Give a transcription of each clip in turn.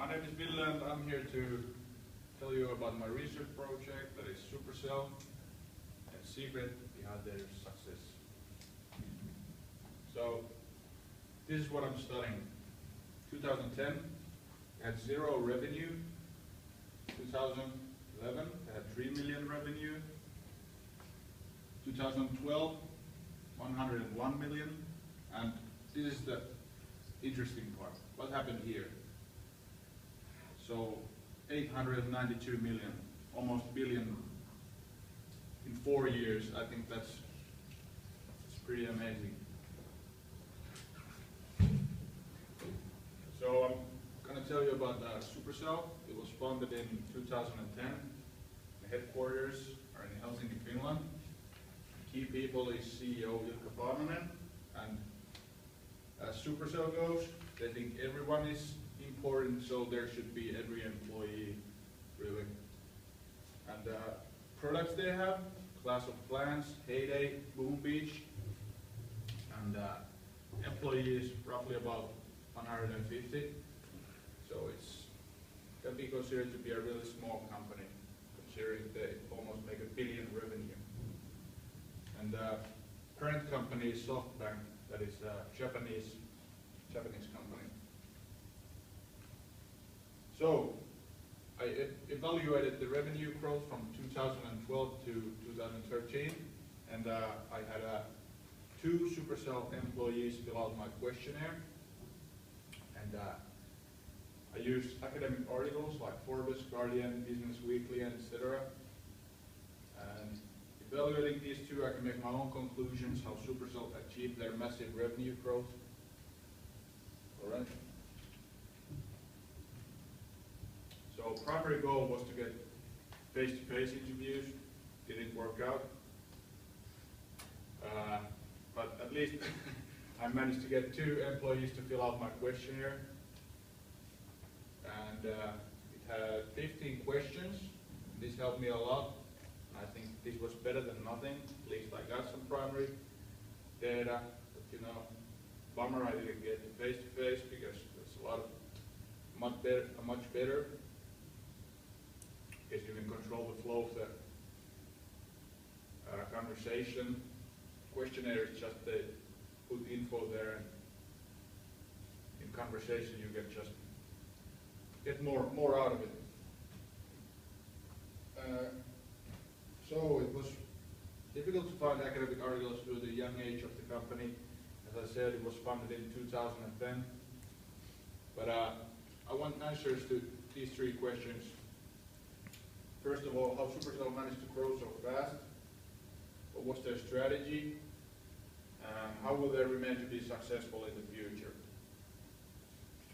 My name is Ville and I'm here to tell you about my research project that is Supercell and secret behind their success. So this is what I'm studying. 2010 had 0 revenue. 2011 had 3 million revenue. 2012 101 million, and this is the interesting part. What happened here? So 892 million, almost billion in 4 years. I think that's pretty amazing. So I'm going to tell you about Supercell. It was founded in 2010. The headquarters are in Helsinki, Finland. Key people is CEO Ilkka Paananen, and as Supercell goes, they think everyone is important, so there should be every employee, really. And products they have, Class of Clans, Heyday, Boom Beach, and employees roughly about 150. So it's can be considered to be a really small company, considering they almost make $1 billion revenue. And parent company is SoftBank, that is a Japanese company. So I evaluated the revenue growth from 2012 to 2013, and I had 2 Supercell employees fill out my questionnaire, and I used academic articles like Forbes, Guardian, Business Weekly, and etc. And evaluating these 2, I can make my own conclusions how Supercell achieved their massive revenue growth. All right. So primary goal was to get face-to-face interviews. Didn't work out, but at least I managed to get 2 employees to fill out my questionnaire, and it had 15 questions. This helped me a lot. I think this was better than nothing. At least I got some primary data, but you know, bummer I didn't get the face-to-face because it's much better. Because you can control the flow of the conversation. Questionnaire is just they put info there, and in conversation you can just get more out of it. So it was difficult to find academic articles through the young age of the company. As I said, it was founded in 2010. But I want answers to these 3 questions. First of all, how Supercell managed to grow so fast? What was their strategy? How will they remain to be successful in the future?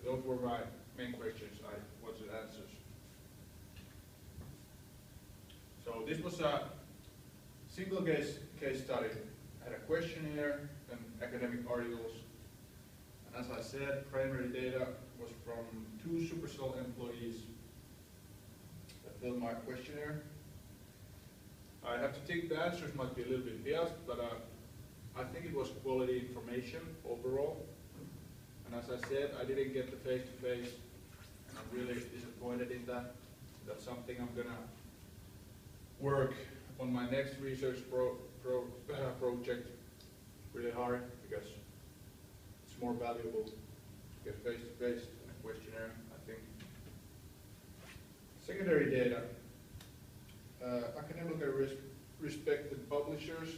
Those were my main questions I wanted answers. So this was a single case study. I had a questionnaire and academic articles. And as I said, primary data was from 2 Supercell employees that filled my questionnaire. I have to think the answers might be a little bit biased, but I think it was quality information overall. And as I said, I didn't get the face-to-face, and I'm really disappointed in that. That's something I'm gonna work on my next research project really hard, because it's more valuable to get face-to-face than a questionnaire, I think. Secondary data. Academically respected publishers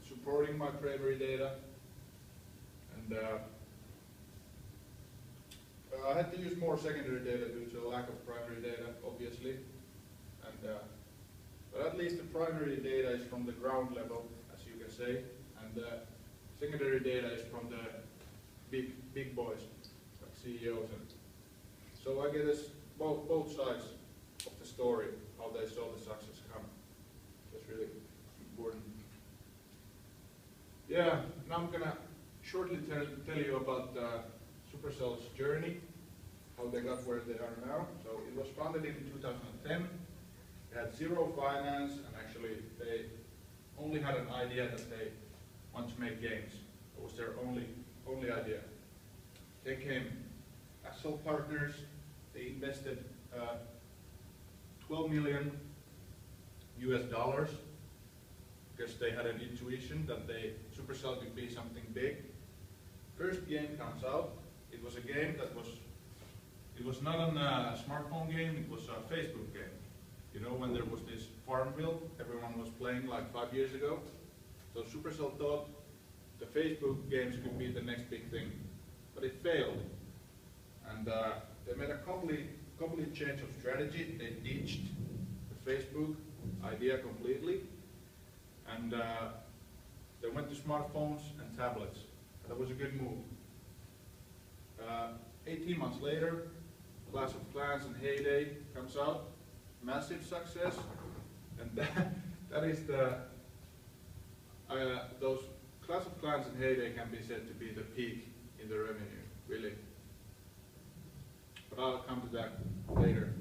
supporting my primary data, and I had to use more secondary data due to a lack of primary data, obviously. And but at least the primary data is from the ground level, as you can say, and secondary data is from the big boys, like CEOs. And so I get both sides of the story, how they saw the success come. That's really important. Yeah, now I'm gonna shortly tell you about Supercell's journey, how they got where they are now. So it was founded in 2010. They had 0 finance, and actually they only had an idea that they want to make games. It was their only idea. They came as sole partners. They invested $12 million US because they had an intuition that Supercell could be something big. First game comes out. It was a game it was not a smartphone game, it was a Facebook game. You know, when there was this Farmville, everyone was playing like 5 years ago. So Supercell thought the Facebook games could be the next big thing, but it failed. And they made a complete change of strategy. They ditched the Facebook idea completely, and they went to smartphones and tablets. That was a good move. 18 months later, Clash of Clans and Heyday comes out, massive success, and that is those Clash of Clans and Heyday can be said to be the peak in the revenue, really. But I'll come to that later.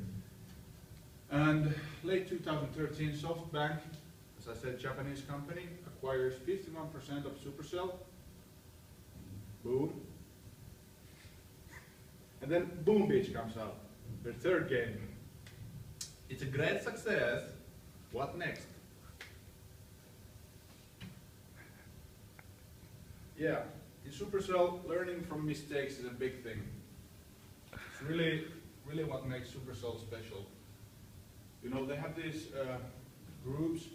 And late 2013, SoftBank, as I said, Japanese company, acquires 51% of Supercell. Boom. And then Boom Beach comes out, their third game. It's a great success. What next? Yeah, in Supercell, learning from mistakes is a big thing. It's really what makes Supercell special. You know, they have these groups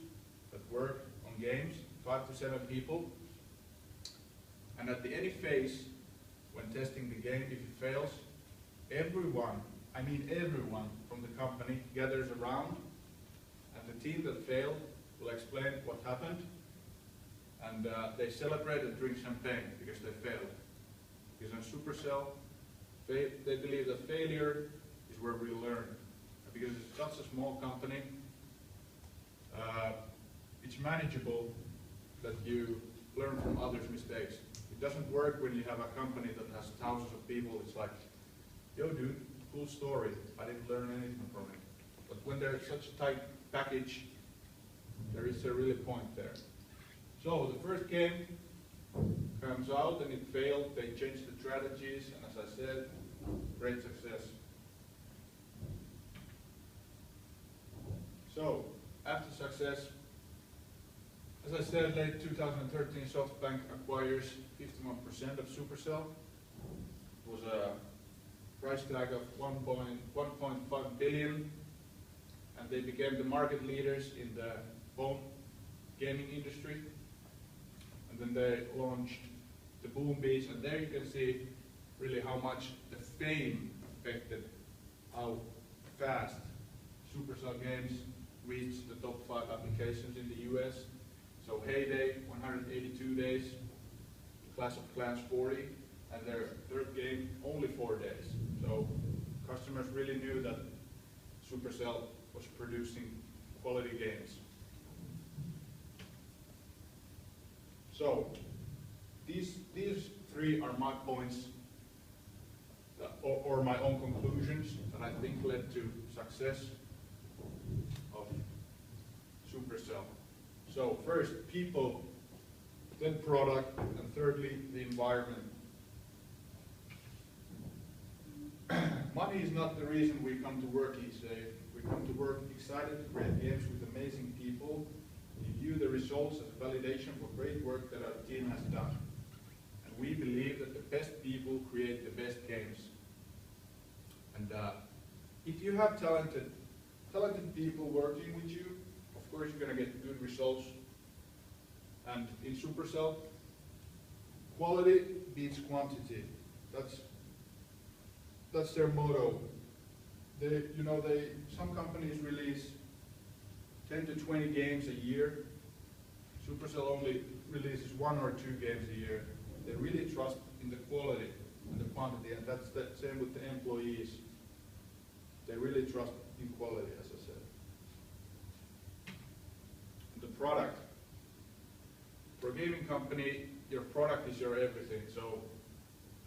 that work on games, 5 to 7 people, and at any phase, when testing the game, if it fails, everyone from the company gathers around, and the team that failed will explain what happened, and they celebrate and drink champagne because they failed. Because in Supercell, they believe that failure is where we learn. And because it's such a small company, it's manageable that you learn from others' mistakes. It doesn't work when you have a company that has thousands of people. It's like, yo dude, cool story, I didn't learn anything from it. But when there's such a tight package, there is a really point there. So the first game comes out and it failed. They changed the strategies, and as I said, great success. So after success, as I said, late 2013, SoftBank acquires 51% of Supercell. It was a price tag of 1.5 billion, and they became the market leaders in the phone gaming industry. And then they launched the Boom Beach, and there you can see really how much the fame affected how fast Supercell games reached the top 5 applications in the US. So Heyday, 182 days, Clash of Clans 40, and their third game, only 4 days. So customers really knew that Supercell was producing quality games. So these 3 are my points, or my own conclusions that I think led to success of Supercell. So first, people, then product, and thirdly, the environment. Money is not the reason we come to work each day. We come to work excited to create games with amazing people. We view the results as validation for great work that our team has done. And we believe that the best people create the best games. And if you have talented people working with you, of course you're going to get good results. And in Supercell, quality beats quantity. That's their motto. Some companies release 10 to 20 games a year. Supercell only releases 1 or 2 games a year. They really trust in the quality and the quantity, and that's the same with the employees. They really trust in quality, as I said. And the product. For a gaming company, your product is your everything. So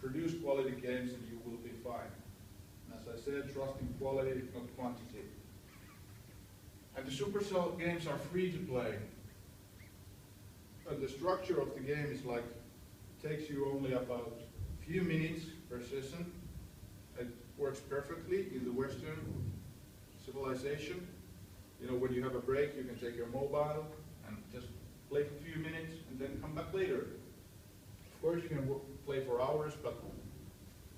produce quality games and you will be fine. And as I said, trust in quality, not quantity. And the Supercell games are free to play. And the structure of the game is like, it takes you only about a few minutes per session. works perfectly in the Western civilization. You know, when you have a break, you can take your mobile and just play for a few minutes and then come back later. Of course, you can play for hours, but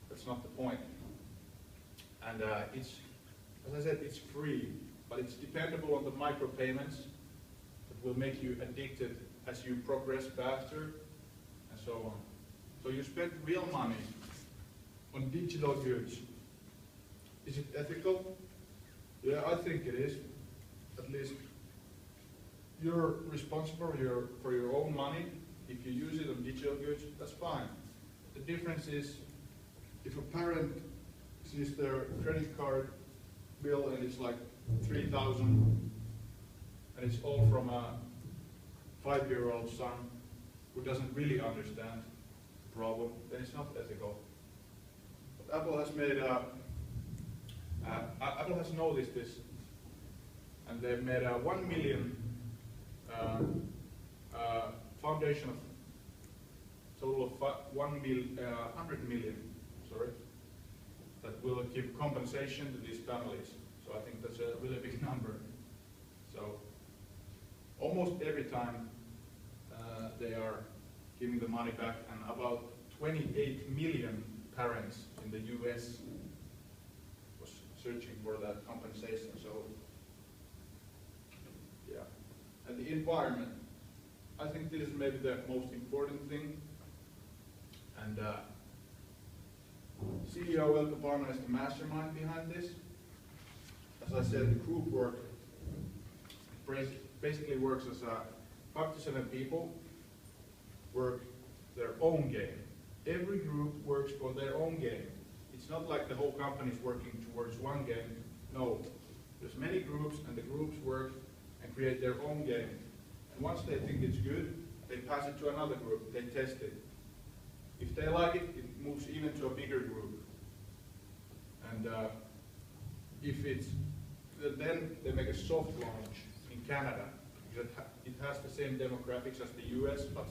that's not the point. And it's, as I said, it's free, but it's dependable on the micropayments that will make you addicted as you progress faster and so on. So you spend real money on digital goods. Is it ethical? Yeah, I think it is. At least you're responsible for your own money. If you use it on digital goods, that's fine. The difference is if a parent sees their credit card bill and it's like 3,000 and it's all from a 5-year-old son who doesn't really understand the problem, then it's not ethical. But Apple has made Apple has noticed this, and they've made a 1 million foundation of total of 100 million, sorry, that will give compensation to these families. So I think that's a really big number. So almost every time they are giving the money back, and about 28 million parents in the US was searching for that compensation. So yeah, and the environment, I think this is maybe the most important thing. And CEO Ilkka Parmanen is the mastermind behind this. As I said, the group work basically works as 5 to 7 people work their own game. Every group works for their own game. It's not like the whole company is working towards one game. No, there's many groups, and the groups work and create their own game. And once they think it's good, they pass it to another group. They test it. If they like it, it moves even to a bigger group. And if it's, then they make a soft launch in Canada. Because it has the same demographics as the US, but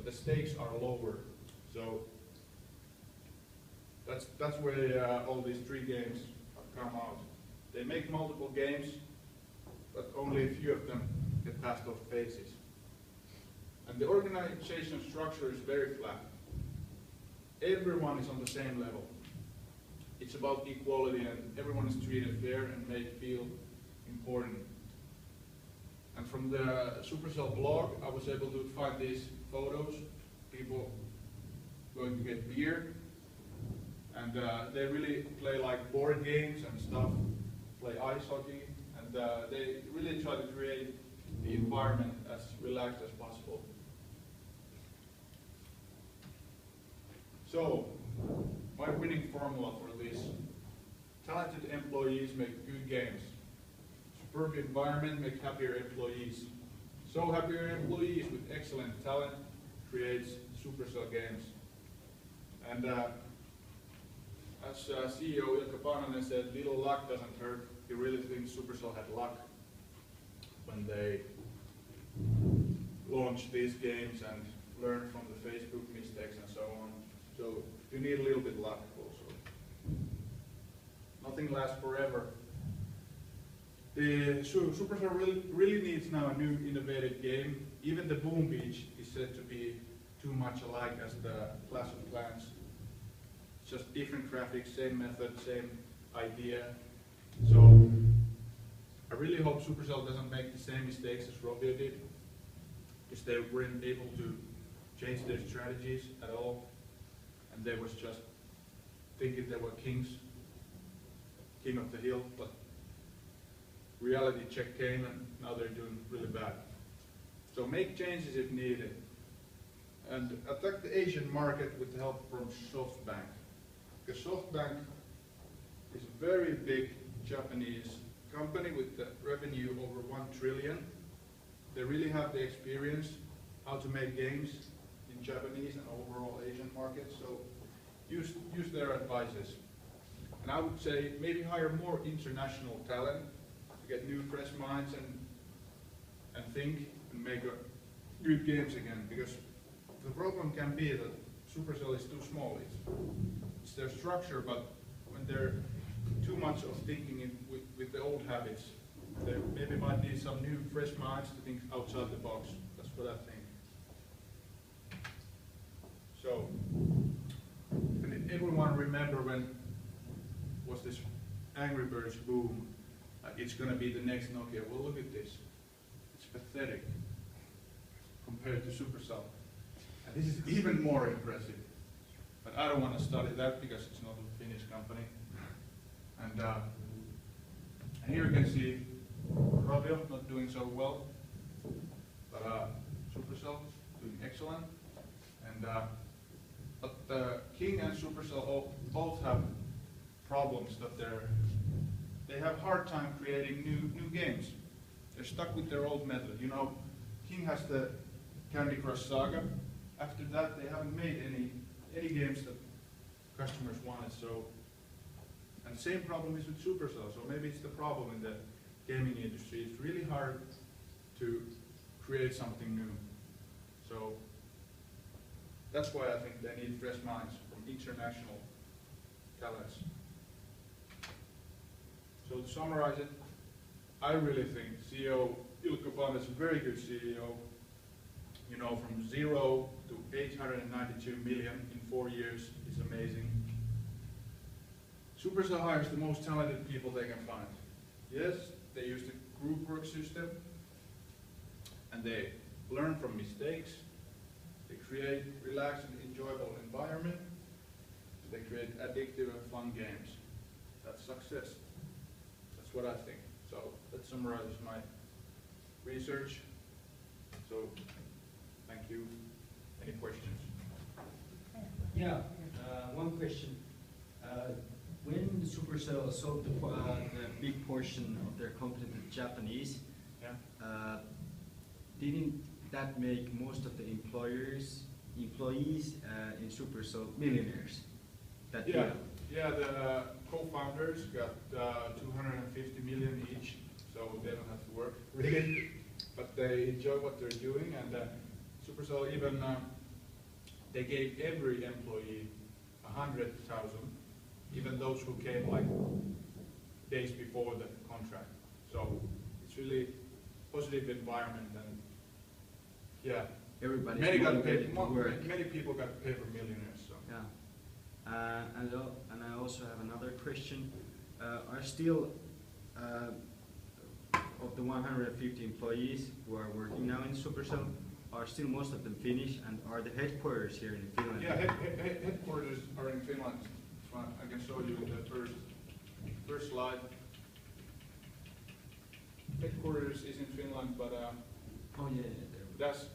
the stakes are lower. So that's where all these 3 games have come out. They make multiple games, but only a few of them get past those phases. And the organization structure is very flat. Everyone is on the same level. It's about equality, and everyone is treated fair and made feel important. And from the Supercell blog, I was able to find these photos, people going to get beer, and they really play like board games and stuff, play ice hockey, and they really try to create the environment as relaxed as possible. So, my winning formula for this: talented employees make good games. Superb environment make happier employees. So happier employees with excellent talent creates Supercell games. And as CEO Ilkka Parmanen said, little luck doesn't hurt. He really thinks Supercell had luck when they launched these games and learned from the Facebook mistakes and so on. So you need a little bit of luck also. Nothing lasts forever. The Supercell really needs now a new innovative game. Even the Boom Beach is said to be too much alike as the Clash of Clans. It's just different graphics, same method, same idea. So I really hope Supercell doesn't make the same mistakes as Rovio did, because they weren't able to change their strategies at all, and they was just thinking they were king of the hill, but reality check came and now they're doing really bad. So make changes if needed, and attack the Asian market with the help from SoftBank. Because SoftBank is a very big Japanese company with the revenue over 1 trillion. They really have the experience how to make games in Japanese and overall Asian markets, so use their advices. And I would say maybe hire more international talent to get new fresh minds and think and make good games again, because the problem can be that Supercell is too small. It's their structure, but when they're too much of thinking with the old habits. There maybe might be some new, fresh minds to think outside the box. That's what I think. So, can everyone remember when was this Angry Birds boom? It's going to be the next Nokia. Well, look at this. It's pathetic compared to Supercell. And this is even more impressive. But I don't want to study that because it's not a Finnish company. And here you can see Rovio not doing so well, but Supercell doing excellent. And but King and Supercell both have problems that they have hard time creating new games. They're stuck with their old method. You know, King has the Candy Crush Saga. After that, they haven't made any games that customers wanted. So, and the same problem is with Supercell. So maybe it's the problem in the gaming industry. It's really hard to create something new. So that's why I think they need fresh minds from international talents. So to summarize it, I really think CEO Ilkka Paananen is a very good CEO. You know, from 0 to 892 million in 4 years is amazing. Supercell hires the most talented people they can find. Yes, they use the group work system, and they learn from mistakes. They create relaxed and enjoyable environment. They create addictive and fun games. That's success. That's what I think. So that summarizes my research. So thank you. Any questions? Yeah, one question. When Supercell sold the big portion of their company to the Japanese, Yeah. Didn't that make most of the employees in Supercell millionaires? That Yeah. deal? Yeah, the co-founders got 250 million each, so they don't have to work really, but they enjoy what they're doing. And Supercell even they gave every employee 100,000, even those who came like days before the contract. So it's really positive environment, and yeah, Everybody's many got motivated paid. to work. Many people got paid for millionaires. So. Yeah. And I also have another question. Are still of the 150 employees who are working now in Supercell, are still most of them Finnish, and are the headquarters here in Finland? Yeah, headquarters are in Finland. So I can show you the first slide. Headquarters is in Finland, but Oh yeah, there. that's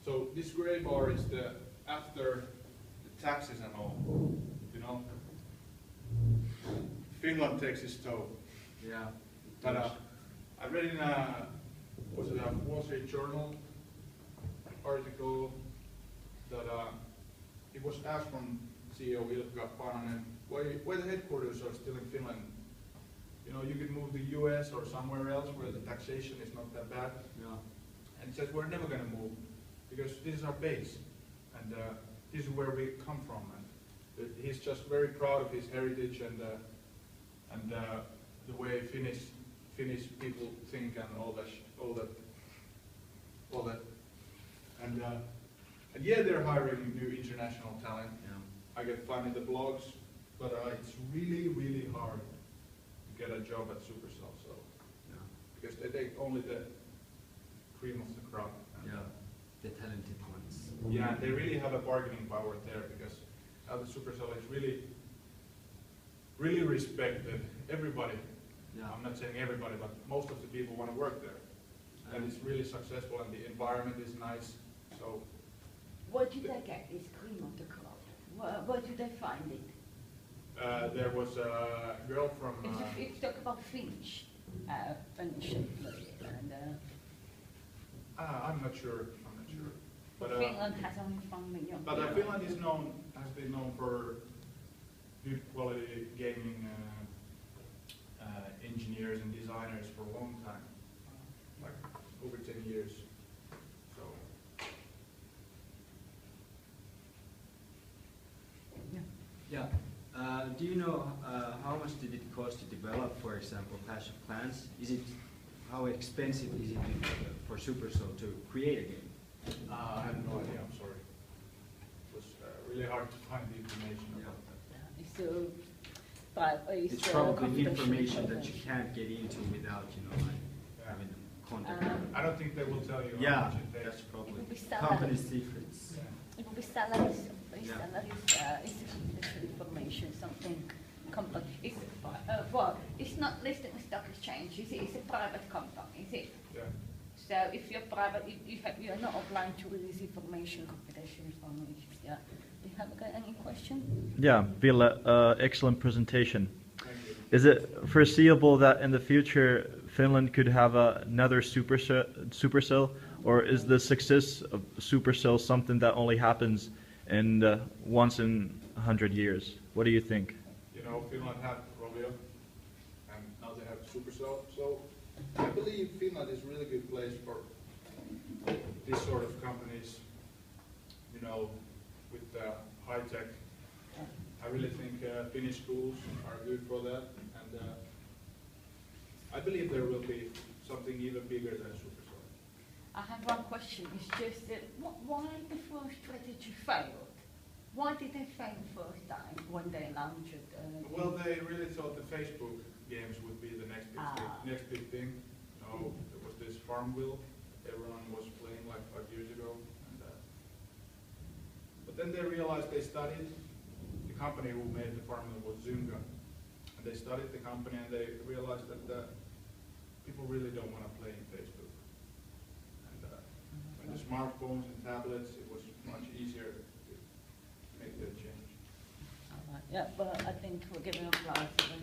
so. This gray bar is the after the taxes and all. You know, Finland takes its toll. Yeah. But I read in was it a Wall Street Journal article that it was asked from CEO Ilkka Paananen why the headquarters are still in Finland. You know, you could move to the US or somewhere else where the taxation is not that bad. Yeah. And he says, we're never going to move because this is our base and this is where we come from. And he's just very proud of his heritage and the way Finnish people think and all that. And yeah, they're hiring new international talent. Yeah. I get fun in the blogs, but it's really hard to get a job at Supercell. So Yeah. because they take only the cream of the crop. And, Yeah. The talented ones. yeah, they really have a bargaining power there because now the Supercell is really respected. Everybody. Yeah. I'm not saying everybody, but most of the people want to work there. And it's really successful and the environment is nice. So What did they get, this cream of the crop? Where did they find it? there was a girl from It's talk about Finnish employee, and I'm not sure. But Finland has only 1 million. but people. Finland has been known for good quality gaming engineers and designers for a long time, like over 10 years. So Yeah. Do you know was to develop, for example, Clash of Clans, how expensive is it for Supercell to create a game? I have no idea, I'm sorry. It was really hard to find the information about that. So, but It's probably information that you can't get into without, having contact. I don't think they will tell you how Yeah, much it takes. that's probably We sell company that. secrets. It will be salaries, Yeah. is confidential information, something company. It's not listed in stock exchange, is it? It's a private company, is it? Yeah. So if you're private, you're not obliged to release information, confidential information, yeah. Do you have any question? Yeah, Ville, excellent presentation. Thank you. Is it foreseeable that in the future Finland could have another Supercell, or is the success of Supercell something that only happens once in 100 years? What do you think? Finland had Rovio, and now they have Supercell. So I believe Finland is a really good place for this sort of companies, with high tech. I really think Finnish schools are good for that, and I believe there will be something even bigger than Supercell. I have one question, it's just that, why the first strategy failed? Why did they fail the first time when they launched it? Well, they really thought the Facebook games would be the next big thing. There was this Farmville everyone was playing like 5 years ago, and but then they realized they studied the company who made the Farmville was Zynga, and they studied the company and they realized that people really don't want to play in Facebook. And when the smartphones and tablets, it was much easier to make that change. Yeah, but I think we're giving applause to them.